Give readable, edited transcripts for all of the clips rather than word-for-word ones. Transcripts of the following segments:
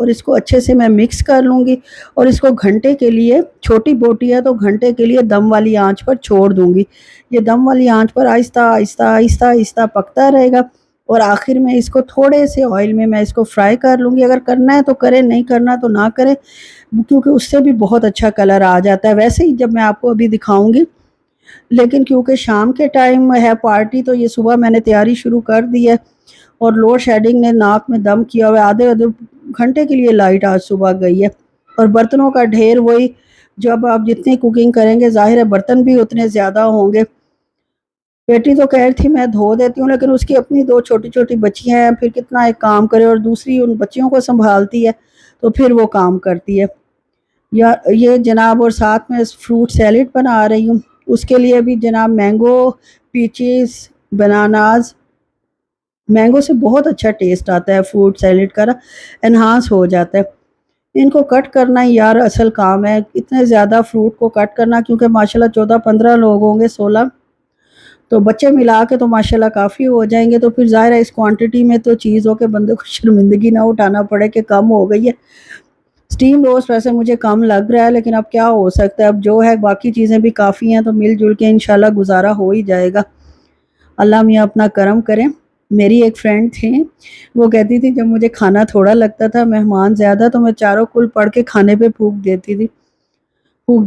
اور اس کو اچھے سے میں مکس کر لوں گی اور اس کو گھنٹے کے لیے، چھوٹی بوٹی ہے تو گھنٹے کے لیے دم والی آنچ پر چھوڑ دوں گی۔ یہ دم والی آنچ پر آہستہ آہستہ آہستہ آہستہ پکتا رہے گا اور آخر میں اس کو تھوڑے سے آئل میں اس کو فرائی کر لوں گی۔ اگر کرنا ہے تو کریں، نہیں کرنا تو نہ کریں، کیونکہ اس سے بھی بہت اچھا کلر آ جاتا ہے۔ ویسے ہی جب میں آپ کو ابھی دکھاؤں گی، لیکن کیونکہ شام کے ٹائم ہے پارٹی تو یہ صبح میں نے تیاری شروع کر دی ہے، اور لوڈ شیڈنگ نے ناک میں دم کیا ہوا ہے، آدھے گھنٹے کے لیے لائٹ آج صبح گئی ہے، اور برتنوں کا ڈھیر وہی، جب آپ جتنی کوکنگ کریں گے ظاہر ہے برتن بھی اتنے زیادہ ہوں گے۔ بیٹی تو کہہ رہی تھی میں دھو دیتی ہوں، لیکن اس کی اپنی 2 چھوٹی چھوٹی بچیاں ہیں، پھر کتنا ایک کام کرے، اور دوسری ان بچیوں کو سنبھالتی ہے تو پھر وہ کام کرتی ہے۔ یا یہ جناب، اور ساتھ میں فروٹ سیلیڈ بنا رہی ہوں، اس کے لیے بھی جناب مینگو، پیچز، بناناز، مینگو سے بہت اچھا ٹیسٹ آتا ہے فروٹ سیلیڈ کا، انہانس ہو جاتا ہے۔ ان کو کٹ کرنا ہی یار اصل کام ہے، اتنے زیادہ فروٹ کو کٹ کرنا، کیونکہ ماشاءاللہ 14-15 لوگ ہوں گے، 16 تو بچے ملا کے تو ماشاءاللہ کافی ہو جائیں گے، تو پھر ظاہر ہے اس کوانٹٹی میں تو چیز ہو کہ بندے کو شرمندگی نہ اٹھانا پڑے کہ کم ہو گئی ہے۔ سٹیم روسٹ ویسے مجھے کم لگ رہا ہے، لیکن اب کیا ہو سکتا ہے، اب جو ہے باقی چیزیں بھی کافی ہیں تو مل جل کے انشاءاللہ گزارا ہو ہی جائے گا۔ اللہ میاں اپنا کرم کریں۔ میری ایک فرینڈ تھی، وہ کہتی تھی جب مجھے کھانا تھوڑا لگتا تھا، مہمان زیادہ، تو میں چاروں کل پڑھ کے کھانے پہ پھونک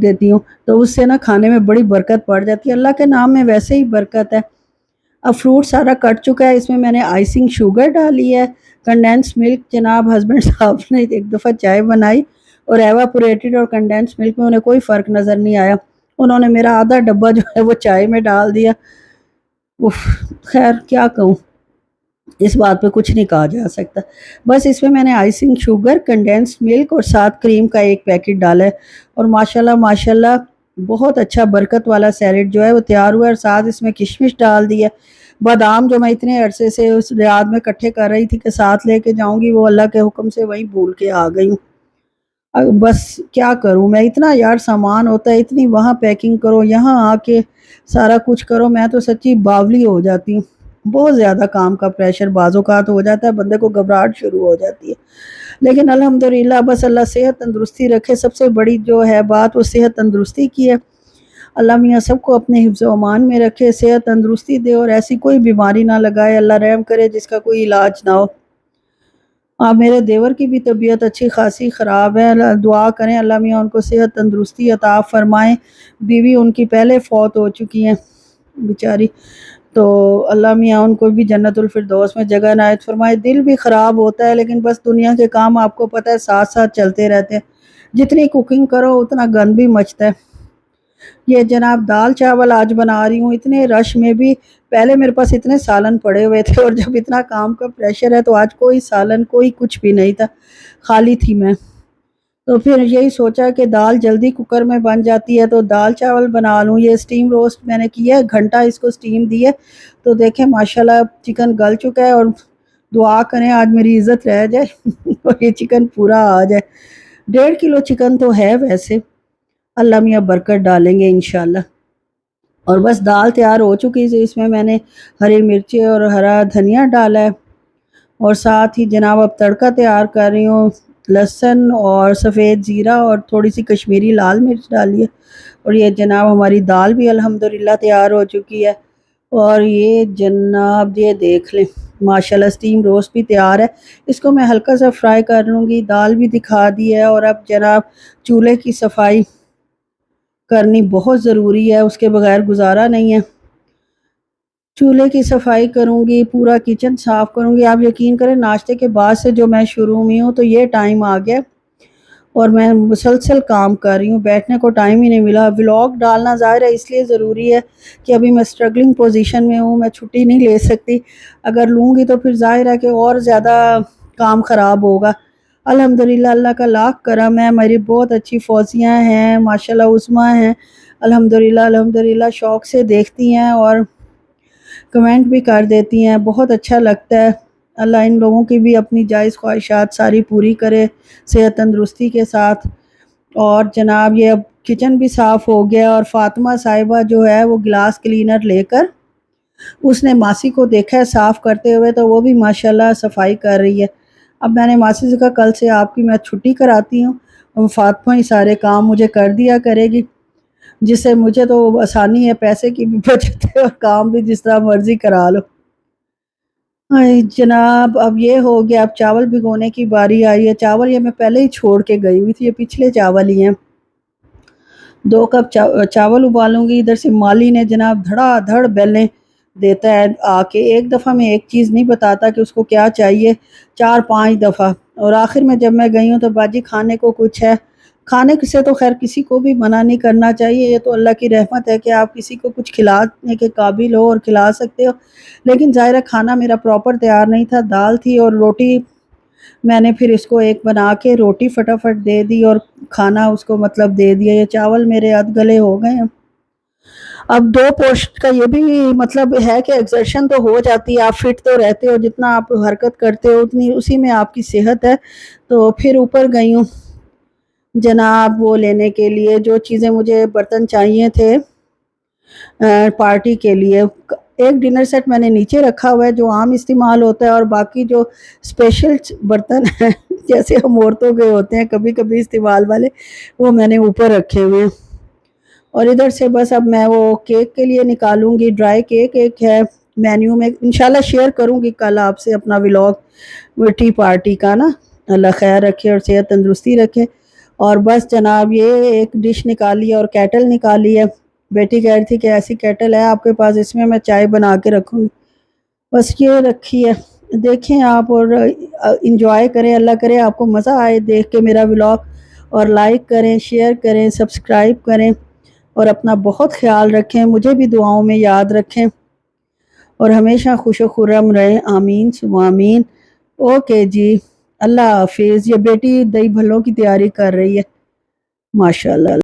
دیتی ہوں، تو اس سے نا کھانے میں بڑی برکت پڑ جاتی ہے۔ اللہ کے نام میں ویسے ہی برکت ہے۔ اب فروٹ سارا کٹ چکا ہے، اس میں نے آئسنگ شوگر ڈالی ہے، کنڈینس ملک جناب ہسبینڈ صاحب نے ایک دفعہ چائے بنائی اور ایواپوریٹڈ اور کنڈینس ملک میں انہیں کوئی فرق نظر نہیں آیا، انہوں نے میرا آدھا ڈبہ جو ہے وہ چائے میں ڈال دیا۔ خیر کیا کہوں، اس بات پہ کچھ نہیں کہا جا سکتا۔ بس اس میں نے آئسنگ شوگر، کنڈینس ملک اور ساتھ کریم کا ایک پیکٹ ڈالا ہے، اور ماشاءاللہ ماشاءاللہ بہت اچھا برکت والا سیلیڈ جو ہے وہ تیار ہوا ہے، اور ساتھ اس میں کشمش ڈال دی ہے، بادام جو میں اتنے عرصے سے اس ریاض میں کٹھے کر رہی تھی کہ ساتھ لے کے جاؤں گی، وہ اللہ کے حکم سے وہیں بھول کے آ گئی ہوں۔ بس کیا کروں میں، اتنا یار سامان ہوتا ہے، اتنی وہاں پیکنگ کرو، یہاں آ کے سارا کچھ کرو، میں تو سچی باولی ہو جاتی ہوں۔ بہت زیادہ کام کا پریشر بعض اوقات ہو جاتا ہے، بندے کو گھبراہٹ شروع ہو جاتی ہے، لیکن الحمدللہ بس اللہ صحت تندرستی رکھے، سب سے بڑی جو ہے بات وہ صحت تندرستی کی ہے۔ اللہ میاں سب کو اپنے حفظ و امان میں رکھے، صحت تندرستی دے، اور ایسی کوئی بیماری نہ لگائے، اللہ رحم کرے جس کا کوئی علاج نہ ہو۔ میرے دیور کی بھی طبیعت اچھی خاصی خراب ہے، دعا کریں اللہ میاں ان کو صحت تندرستی عطا فرمائیں، بیوی ان کی پہلے فوت ہو چکی ہیں بیچاری، تو اللہ میاں ان کو بھی جنت الفردوس میں جگہ عنایت فرمائے۔ دل بھی خراب ہوتا ہے، لیکن بس دنیا کے کام آپ کو پتہ ہے ساتھ ساتھ چلتے رہتے ہیں، جتنی کوکنگ کرو اتنا گند بھی مچتا ہے۔ یہ جناب دال چاول آج بنا رہی ہوں، اتنے رش میں بھی، پہلے میرے پاس اتنے سالن پڑے ہوئے تھے، اور جب اتنا کام کا پریشر ہے تو آج کوئی سالن کوئی کچھ بھی نہیں تھا، خالی تھی میں، تو پھر یہی سوچا کہ دال جلدی کوکر میں بن جاتی ہے تو دال چاول بنا لوں۔ یہ سٹیم روسٹ میں نے کیا ہے، گھنٹہ اس کو سٹیم دی ہے، تو دیکھیں ماشاءاللہ چکن گل چکا ہے، اور دعا کریں آج میری عزت رہ جائے اور یہ چکن پورا آ جائے۔ 1.5 کلو چکن تو ہے ویسے، اللہ میاں برکت ڈالیں گے انشاءاللہ۔ اور بس دال تیار ہو چکی ہے، اس میں نے ہری مرچی اور ہرا دھنیا ڈالا ہے، اور ساتھ ہی جناب اب تڑکا تیار کر رہی ہوں، لہسن اور سفید زیرہ اور تھوڑی سی کشمیری لال مرچ ڈالی ہے، اور یہ جناب ہماری دال بھی الحمدللہ تیار ہو چکی ہے، اور یہ جناب یہ دیکھ لیں ماشاءاللہ سٹیم روسٹ بھی تیار ہے، اس کو میں ہلکا سا فرائی کر لوں گی، دال بھی دکھا دی ہے، اور اب جناب چولہے کی صفائی کرنی بہت ضروری ہے، اس کے بغیر گزارا نہیں ہے۔ چولہے کی صفائی کروں گی، پورا کچن صاف کروں گی، آپ یقین کریں ناشتے کے بعد سے جو میں شروع ہوئی ہوں تو یہ ٹائم آ گیا، اور میں مسلسل کام کر رہی ہوں، بیٹھنے کو ٹائم ہی نہیں ملا۔ ولاگ ڈالنا ظاہر ہے اس لیے ضروری ہے کہ ابھی میں سٹرگلنگ پوزیشن میں ہوں، میں چھٹی نہیں لے سکتی، اگر لوں گی تو پھر ظاہر ہے کہ اور زیادہ کام خراب ہوگا۔ الحمدللہ اللہ کا لاکھ کرم ہے، میری بہت اچھی فوزیاں ہیں ماشاءاللہ، عظمیٰ ہیں الحمدللہ شوق سے دیکھتی ہیں اور کمنٹ بھی کر دیتی ہیں، بہت اچھا لگتا ہے۔ اللہ ان لوگوں کی بھی اپنی جائز خواہشات ساری پوری کرے صحت تندرستی کے ساتھ۔ اور جناب یہ اب کچن بھی صاف ہو گیا، اور فاطمہ صاحبہ جو ہے وہ گلاس کلینر لے کر اس نے ماسی کو دیکھا ہے صاف کرتے ہوئے، تو وہ بھی ماشاءاللہ صفائی کر رہی ہے۔ اب میں نے ماسی سے کہا کل سے آپ کی میں چھٹی کراتی ہوں اور فاطمہ ہی سارے کام مجھے کر دیا کرے گی، جس سے مجھے تو آسانی ہے، پیسے کی بھی بچت ہے اور کام بھی جس طرح مرضی کرا لو۔ جناب اب یہ ہو گیا، اب چاول بھگونے کی باری آئی ہے۔ چاول یہ میں پہلے ہی چھوڑ کے گئی ہوئی تھی، یہ پچھلے چاول ہی ہیں۔ 2 کپ چاول ابالوں گی۔ ادھر سے مالی نے جناب دھڑا دھڑ بیلیں دیتا ہے آ کے، ایک دفعہ میں ایک چیز نہیں بتاتا کہ اس کو کیا چاہیے، 4-5 دفعہ۔ اور آخر میں جب میں گئی ہوں تو باجی کھانے کو کچھ ہے، کھانے سے تو خیر کسی کو بھی منع نہیں کرنا چاہیے، یہ تو اللہ کی رحمت ہے کہ آپ کسی کو کچھ کھلانے کے قابل ہو اور کھلا سکتے ہو، لیکن ظاہر ہے کھانا میرا پراپر تیار نہیں تھا، دال تھی اور روٹی، میں نے پھر اس کو ایک بنا کے روٹی فٹافٹ دے دی اور کھانا اس کو مطلب دے دیا۔ یہ چاول میرے آدھ گلے ہو گئے ہیں۔ اب 2 پوسٹ کا یہ بھی مطلب ہے کہ ایکسرشن تو ہو جاتی ہے، آپ فٹ تو رہتے ہو، جتنا آپ حرکت کرتے ہو اتنی اسی میں آپ کی صحت ہے۔ تو پھر اوپر گئی ہوں جناب وہ لینے کے لیے جو چیزیں مجھے برتن چاہیے تھے پارٹی کے لیے۔ ایک ڈنر سیٹ میں نے نیچے رکھا ہوا ہے جو عام استعمال ہوتا ہے، اور باقی جو اسپیشل برتن ہیں جیسے ہم عورتوں کے ہوتے ہیں کبھی کبھی استعمال والے، وہ میں نے اوپر رکھے ہوئے ہیں۔ اور ادھر سے بس اب میں وہ کیک کے لیے نکالوں گی، ڈرائی کیک ایک ہے مینیو میں، انشاءاللہ شیئر کروں گی کل آپ سے اپنا ولاگ ٹی پارٹی کا نا۔ اللہ خیر رکھے اور صحت تندرستی رکھے۔ اور بس جناب یہ ایک ڈش نکالی ہے اور کیٹل نکالی ہے، بیٹی کہہ رہی تھی کہ ایسی کیٹل ہے آپ کے پاس، اس میں چائے بنا کے رکھوں گی، بس یہ رکھی ہے۔ دیکھیں آپ اور انجوائے کریں، اللہ کرے آپ کو مزہ آئے دیکھ کے میرا ولاگ، اور لائک کریں، شیئر کریں، سبسکرائب کریں، اور اپنا بہت خیال رکھیں، مجھے بھی دعاؤں میں یاد رکھیں، اور ہمیشہ خوش و خرم رہیں، آمین ثم آمین۔ اوکے جی، اللہ حافظ۔ یہ بیٹی دہی بھلوں کی تیاری کر رہی ہے، ماشاءاللہ۔